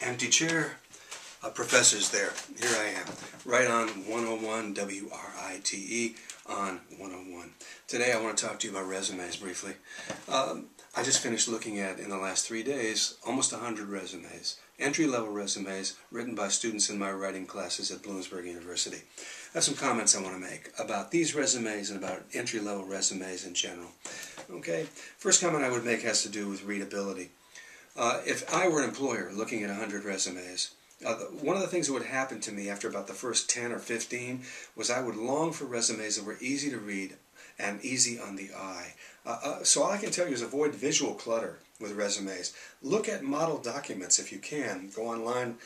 Empty chair. Professor's there. Here I am, right on 101 WRITE on 101. Today I want to talk to you about resumes briefly. I just finished looking at, in the last 3 days, almost 100 resumes. Entry-level resumes written by students in my writing classes at Bloomsburg University. I have some comments I want to make about these resumes and about entry-level resumes in general. Okay, first comment I would make has to do with readability. If I were an employer looking at 100 resumes, one of the things that would happen to me after about the first 10 or 15 was I would long for resumes that were easy to read and easy on the eye. So all I can tell you is avoid visual clutter with resumes. Look at model documents if you can. Go online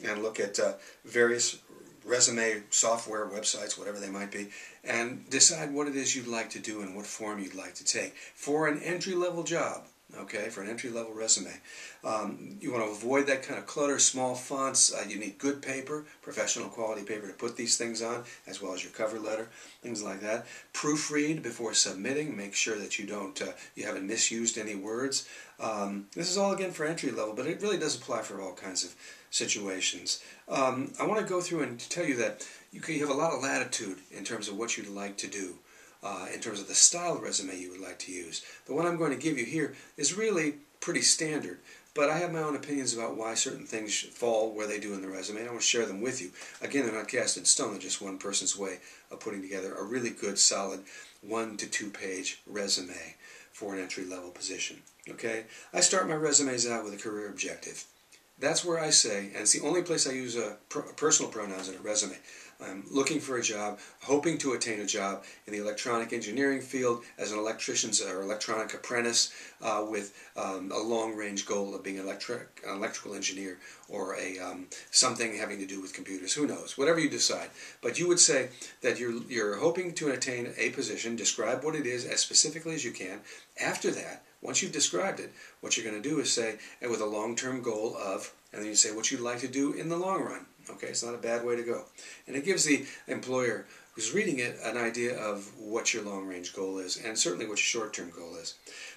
and look at various resume software, websites, whatever they might be, and decide what it is you'd like to do and what form you'd like to take for an entry-level job. Okay, for an entry-level resume. You want to avoid that kind of clutter, small fonts. You need good paper, professional quality paper to put these things on, as well as your cover letter, things like that. Proofread before submitting. Make sure that you haven't misused any words. This is all, again, for entry-level, but it really does apply for all kinds of situations. I want to go through and tell you that you have a lot of latitude in terms of what you'd like to do. In terms of the style resume you would like to use. The one I'm going to give you here is really pretty standard, but I have my own opinions about why certain things fall where they do in the resume, and I want to share them with you. Again, they're not cast in stone, they're just one person's way of putting together a really good, solid 1 to 2 page resume for an entry-level position. Okay? I start my resumes out with a career objective. That's where I say, and it's the only place I use personal pronouns in a resume. I'm looking for a job, hoping to attain a job in the electronic engineering field as an electrician or electronic apprentice with a long-range goal of being an electrical engineer or something having to do with computers. Who knows? Whatever you decide. But you would say that you're hoping to attain a position, describe what it is as specifically as you can. After that, once you've described it, what you're going to do is say, and with a long-term goal of, and then you say what you'd like to do in the long run. Okay, it's not a bad way to go. And it gives the employer who's reading it an idea of what your long-range goal is, and certainly what your short-term goal is.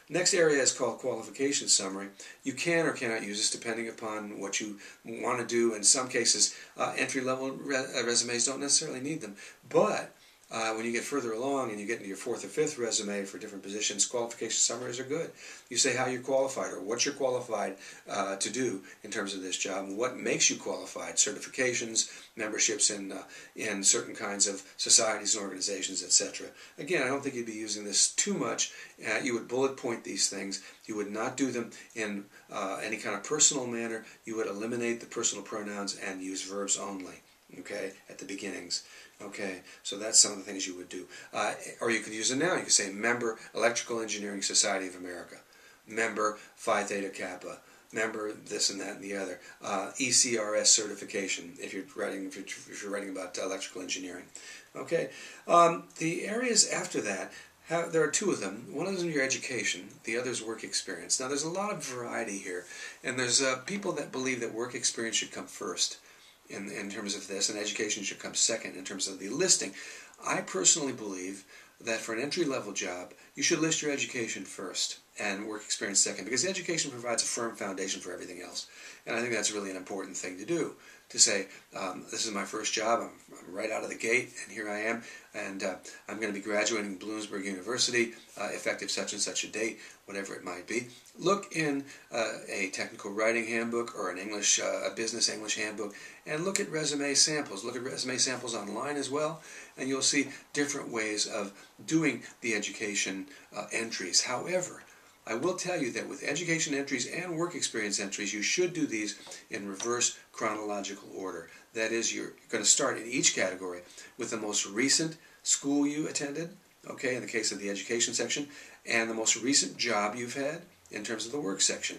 Next area is called qualification summary. You can or cannot use this depending upon what you want to do. In some cases, entry-level resumes don't necessarily need them, but when you get further along and you get into your 4th or 5th resume for different positions, qualification summaries are good. You say how you're qualified or what you're qualified to do in terms of this job and what makes you qualified, certifications, memberships in certain kinds of societies and organizations, etc. Again, I don't think you'd be using this too much. You would bullet point these things. You would not do them in any kind of personal manner. You would eliminate the personal pronouns and use verbs only. Okay, at the beginnings. Okay, so that's some of the things you would do. Or you could use a noun. You could say member Electrical Engineering Society of America, member Phi Theta Kappa, member this and that and the other. ECRS certification if you're writing about electrical engineering. Okay, the areas after that. There are 2 of them. One of them is your education, the other is work experience. Now there's a lot of variety here, and there's people that believe that work experience should come first in terms of this, and education should come second in terms of the listing. I personally believe that for an entry-level job, you should list your education first and work experience second, because education provides a firm foundation for everything else. And I think that's really an important thing to do, to say, this is my first job, I'm right out of the gate, and here I am, and I'm going to be graduating Bloomsburg University, effective such and such a date, whatever it might be. Look in a technical writing handbook or an a business English handbook, and look at resume samples. Look at resume samples online as well, and you'll see different ways of doing the education entries. However, I will tell you that with education entries and work experience entries, you should do these in reverse chronological order. That is, you're going to start in each category with the most recent school you attended, okay, in the case of the education section, and the most recent job you've had in terms of the work section.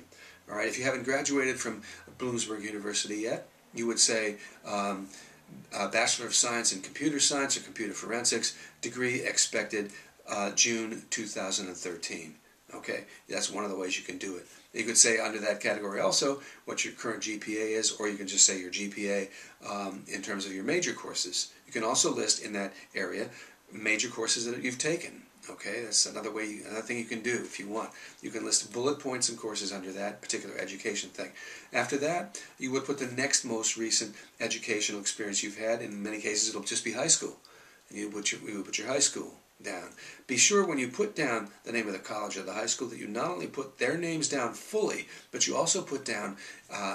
All right, if you haven't graduated from Bloomsburg University yet, you would say Bachelor of Science in Computer Science or Computer Forensics, degree expected June 2013. Okay, that's one of the ways you can do it. You could say under that category also what your current GPA is, or you can just say your GPA in terms of your major courses. You can also list in that area major courses that you've taken. Okay, that's another thing you can do if you want. You can list bullet points and courses under that particular education thing. After that, you would put the next most recent educational experience you've had. In many cases, it'll just be high school. And you would put your high school down. Be sure when you put down the name of the college or the high school that you not only put their names down fully, but you also put down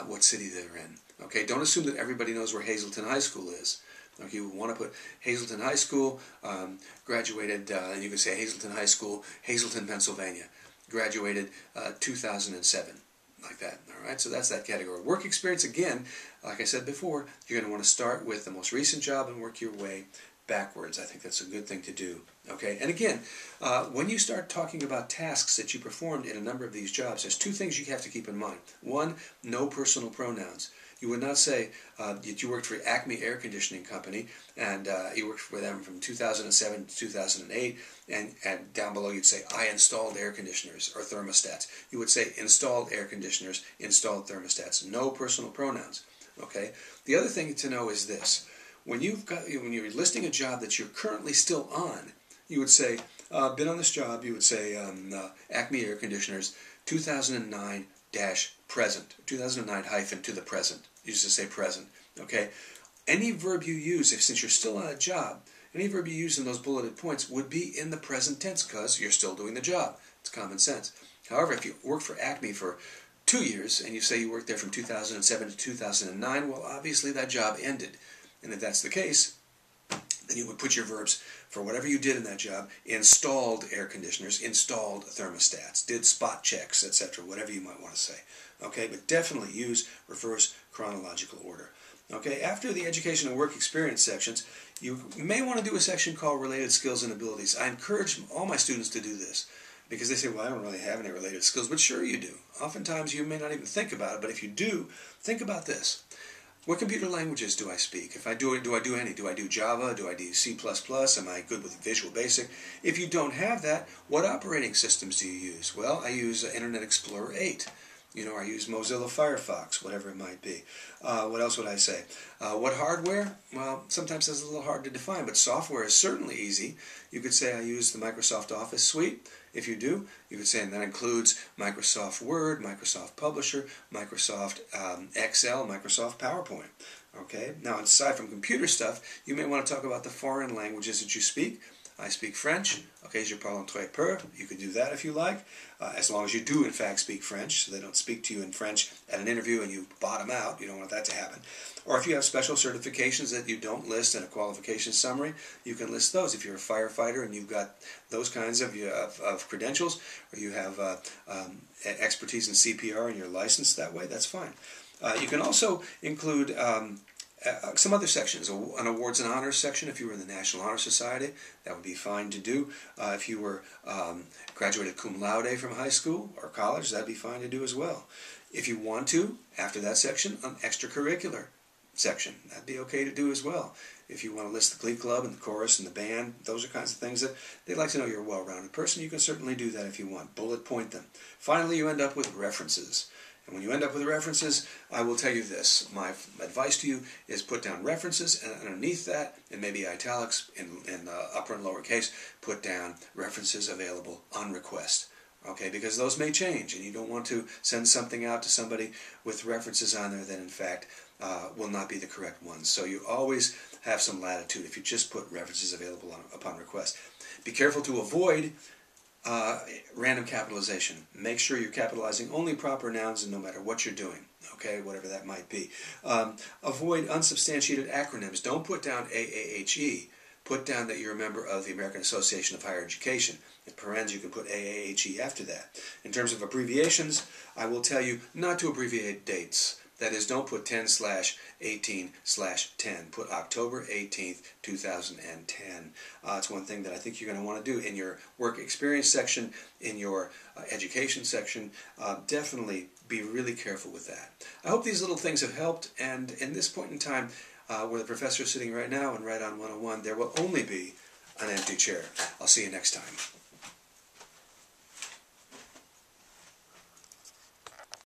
what city they're in. Okay, don't assume that everybody knows where Hazleton High School is. Okay, you want to put Hazleton High School, graduated, and you can say Hazleton High School, Hazleton, Pennsylvania, graduated 2007, like that. All right, so that's that category. Work experience, again, like I said before, you're going to want to start with the most recent job and work your way backwards. I think that's a good thing to do. Okay, and again, when you start talking about tasks that you performed in a number of these jobs, there's two things you have to keep in mind. One, no personal pronouns. You would not say that you worked for Acme Air Conditioning Company and you worked for them from 2007 to 2008, and down below you'd say, I installed air conditioners or thermostats. You would say, installed air conditioners, installed thermostats. No personal pronouns. Okay. The other thing to know is this. When you're listing a job that you're currently still on, you would say, been on this job, you would say Acme Air Conditioners, 2009-present, 2009 - to the present. You used to say present, okay? Any verb you use, since you're still on a job, any verb you use in those bulleted points would be in the present tense because you're still doing the job. It's common sense. However, if you work for Acme for 2 years and you say you worked there from 2007 to 2009, well, obviously that job ended. And if that's the case, then you would put your verbs for whatever you did in that job: installed air conditioners, installed thermostats, did spot checks, etc., whatever you might want to say. Okay, but definitely use reverse chronological order. Okay, after the education and work experience sections, you may want to do a section called related skills and abilities. I encourage all my students to do this because they say, well, I don't really have any related skills, but sure you do. Oftentimes you may not even think about it, but if you do, think about this. What computer languages do I speak? If I do any? Do I do Java? Do I do C++? Am I good with Visual Basic? If you don't have that, what operating systems do you use? Well, I use Internet Explorer 8. You know, I use Mozilla Firefox, whatever it might be. What else would I say? What hardware? Well, sometimes that's a little hard to define, but software is certainly easy. You could say I use the Microsoft Office suite. If you do, you could say, and that includes Microsoft Word, Microsoft Publisher, Microsoft Excel, Microsoft PowerPoint. Okay. Now, aside from computer stuff, you may want to talk about the foreign languages that you speak. I speak French. Okay, je parle un très peu. You could do that if you like, as long as you do in fact speak French, so they don't speak to you in French at an interview and you bottom out. You don't want that to happen. Or if you have special certifications that you don't list in a qualification summary, you can list those. If you're a firefighter and you've got those kinds of credentials, or you have expertise in CPR and you're licensed that way, that's fine. You can also include some other sections, an awards and honors section. If you were in the National Honor Society, that would be fine to do. If you were graduated cum laude from high school or college, that'd be fine to do as well. If you want to, after that section, an extracurricular section, that'd be okay to do as well. If you want to list the glee club and the chorus and the band, those are kinds of things that they'd like to know you're a well-rounded person. You can certainly do that if you want. Bullet point them. Finally, you end up with references. And when you end up with references, I will tell you this. My advice to you is put down references, and underneath that, and maybe italics in upper and lower case, put down references available on request. Okay, because those may change, and you don't want to send something out to somebody with references on there that in fact will not be the correct ones. So you always have some latitude if you just put references available upon request. Be careful to avoid random capitalization. Make sure you're capitalizing only proper nouns, and no matter what you're doing, okay, whatever that might be. Avoid unsubstantiated acronyms. Don't put down AAHE. Put down that you're a member of the American Association of Higher Education. In parens, you can put AAHE after that. In terms of abbreviations, I will tell you not to abbreviate dates. That is, don't put 10/18/10. Put October 18th, 2010. It's one thing that I think you're going to want to do in your work experience section, in your education section. Definitely be really careful with that. I hope these little things have helped, and in this point in time, where the professor is sitting right now and right on 101, there will only be an empty chair. I'll see you next time.